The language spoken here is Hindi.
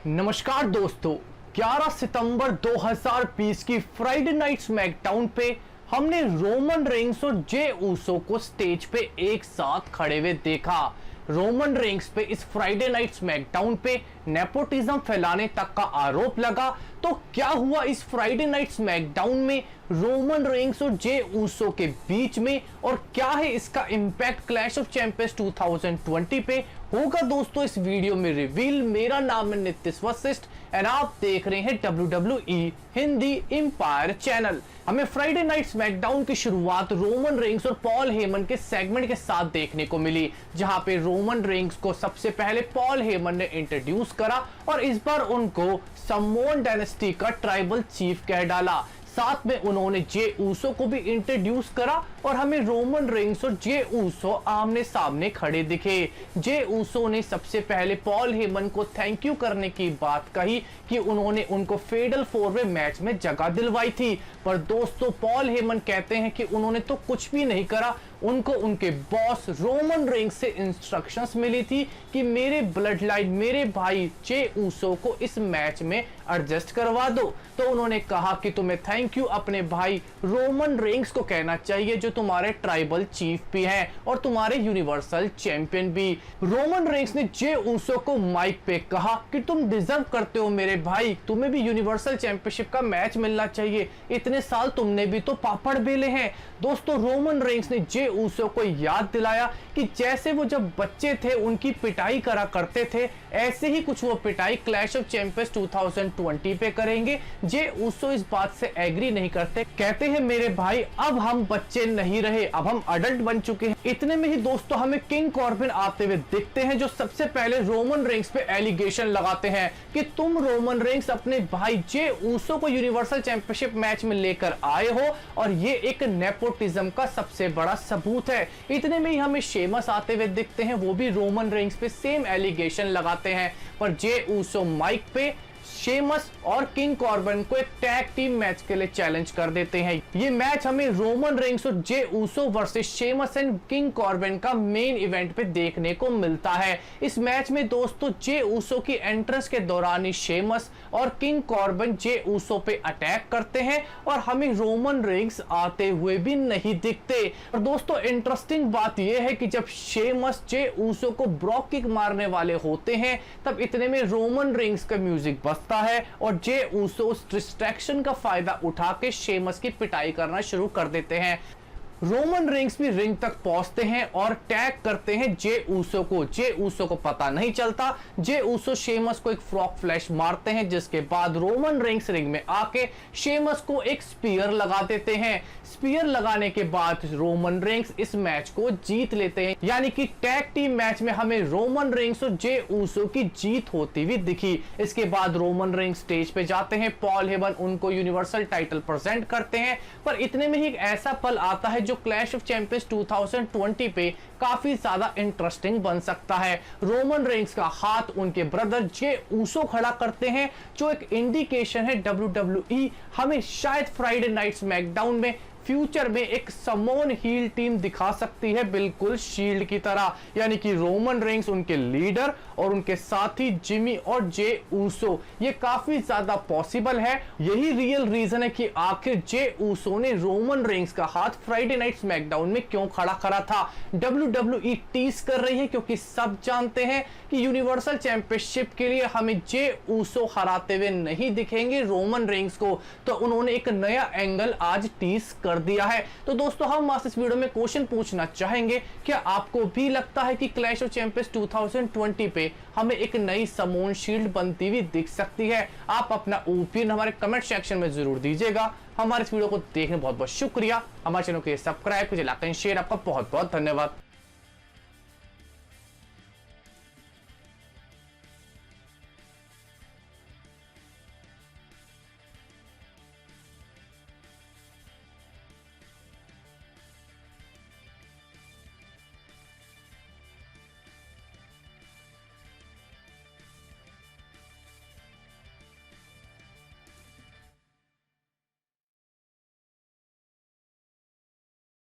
नमस्कार दोस्तों, 11 सितंबर 2020 की फ्राइडे नाइट स्मैकडाउन पे हमने रोमन रेंस और जे ऊसो को स्टेज पे एक साथ खड़े हुए देखा। रोमन रेंस पे इस फ्राइडे नाइट स्मैकडाउन पे नेपोटिज्म फैलाने तक का आरोप लगा। तो क्या हुआ इस फ्राइडे नाइट स्मैकडाउन में रोमन रेंस और जे ऊसो के बीच में, और क्या है इसका इंपैक्ट क्लैश ऑफ चैंपियंस 2020 पे, होगा दोस्तों इस वीडियो में रिवील। मेरा नाम है नितिश वशिष्ठ एंड आप देख रहे हैं WWE हिंदी एम्पायर चैनल। हमें फ्राइडे नाइट स्मैकडाउन की शुरुआत रोमन रेंस और पॉल हेमन के सेगमेंट के साथ देखने को मिली, जहां पे रोमन रेंस को सबसे पहले पॉल हेमन ने इंट्रोड्यूस करा और इस बार उनको समोन डायनेस्टी का ट्राइबल चीफ कह डाला। साथ में उन्होंने जे ऊसो को भी इंट्रोड्यूस करा और हमें रोमन रेंस और जे ऊसो आमने सामने खड़े दिखे। जे ऊसो ने सबसे पहले पॉल हेमन को थैंक यू करने की बात कही कि उन्होंने उनको फेडल 4-वे मैच में जगह दिलवाई थी। पर दोस्तों पॉल हेमन कहते हैं कि उन्होंने तो कुछ भी नहीं करा, उनको उनके बॉस रोमन रेंस से इंस्ट्रक्शंस मिली थी कि मेरे ब्लड लाइन, मेरे भाई जे ऊसो को इस मैच में एडजस्ट करवा दो। तो उन्होंने कहा कि तुम्हें थैंक यू अपने भाई रोमन रेंस को कहना चाहिए, जो तुम्हारे ट्राइबल चीफ भी हैं और तुम्हारे यूनिवर्सल चैंपियन भी। रोमन रेंस ने जे ऊसो को माइक पे कहा कि तुम डिजर्व करते हो मेरे भाई, तुम्हें भी यूनिवर्सल चैंपियनशिप का मैच मिलना चाहिए, इतने साल तुमने भी तो पापड़ बेले हैं। दोस्तों रोमन रेंस ने जे ऊसो को याद दिलाया कि जैसे वो जब बच्चे थे उनकी पिटाई करा करते थे, ऐसे ही कुछ वो पिटाई क्लैश ऑफ चैंपियंस 2020 पे करेंगे। जे ऊसो इस बात से एग्री नहीं करते, कहते हैं मेरे भाई अब हम बच्चे नहीं रहे, अब हम अडल्ट बन चुके हैं। इतने में ही दोस्तों हमें किंग कॉर्बिन आते हुए दिखते हैं, जो सबसे पहले रोमन रेंस पे एलिगेशन लगाते हैं कि तुम रोमन रेंस अपने भाई जे ऊसो को यूनिवर्सल चैंपियनशिप मैच में लेकर आए हो और ये एक नेपोटिज्म का सबसे बड़ा सबूत है। इतने में ही हमें शेमस आते हुए दिखते हैं, वो भी रोमन रेंस पे सेम एलिगेशन लगाते हैं। पर जे ऊसो माइक पे शेमस और किंग कॉर्बिन को एक टैग टीम मैच के लिए चैलेंज कर देते हैं। ये मैच हमें रोमन रेंस और Jey Uso versus Sheamus and King Corbin का मेन इवेंट पे देखने को मिलता है। इस मैच में दोस्तों जे ऊसो की एंट्रेंस के दौरान ही शेमस और किंग कॉर्बिन जे ऊसो पे अटैक करते हैं और हमें रोमन रेंस आते हुए भी नहीं दिखते। और दोस्तों इंटरेस्टिंग बात यह है कि जब शेमस जे ऊसो को ब्रॉक किक मारने वाले होते हैं, तब इतने में रोमन रेंस का म्यूजिक बजता है और जे ऊसो उस डिस्ट्रैक्शन का फायदा उठा के शेमस की पिटाई करना शुरू कर देते हैं। रोमन रेंस भी रिंग तक पहुंचते हैं और टैग करते हैं जे ऊसो को। जे ऊसो को पता नहीं चलता, जे ऊसो शेमस को एक फ्रॉग फ्लैश मारते हैं, जिसके बाद रोमन रेंस रिंग में आके शेमस को एक स्पीयर लगा देते हैं। स्पीयर लगाने के बाद रोमन रेंस इस मैच को जीत लेते हैं, यानी कि टैग टीम मैच में हमें रोमन रेंस और जे ऊसो की जीत होती हुई दिखी। इसके बाद रोमन रेंस स्टेज पे जाते हैं, पॉल हेमन उनको यूनिवर्सल टाइटल प्रेजेंट करते हैं। पर इतने में ही एक ऐसा पल आता है जो क्लैश ऑफ चैंपियंस 2020 पे काफी ज्यादा इंटरेस्टिंग बन सकता है। रोमन रेंस का हाथ उनके ब्रदर जे ऊसो खड़ा करते हैं, जो एक इंडिकेशन है WWE हमें शायद फ्राइडे नाइट स्मैकडाउन में फ्यूचर में एक समोन हील टीम दिखा सकती है, बिल्कुल शील्ड की तरह, यानी कि रोमन रेंस उनके लीडर और उनके साथी जिमी और जे ऊसो। ये काफी ज्यादा पॉसिबल है। यही रियल रीजन है कि आखिर जे ऊसो ने रोमन रेंस का हाथ फ्राइडे नाइट स्मैकडाउन में क्यों खड़ा करा था। WWE टीज कर रही है क्योंकि सब जानते हैं कि यूनिवर्सल चैंपियनशिप के लिए हमें जे ऊसो हराते हुए नहीं दिखेंगे रोमन रेंस को, तो उन्होंने एक नया एंगल आज टीज कर दिया है। तो दोस्तों हम आज इस वीडियो में क्वेश्चन पूछना चाहेंगे, क्या आपको भी लगता है कि क्लैश ऑफ चैंपियंस 2020 पे हमें एक नई समोन शील्ड बनती हुई दिख सकती है? आप अपना ओपिनियन हमारे कमेंट सेक्शन में जरूर दीजिएगा। हमारे इस वीडियो को देखने बहुत बहुत शुक्रिया। हमारे चैनल को सब्सक्राइब कीजिए, लाइक एंड शेयर। आपका बहुत बहुत धन्यवाद।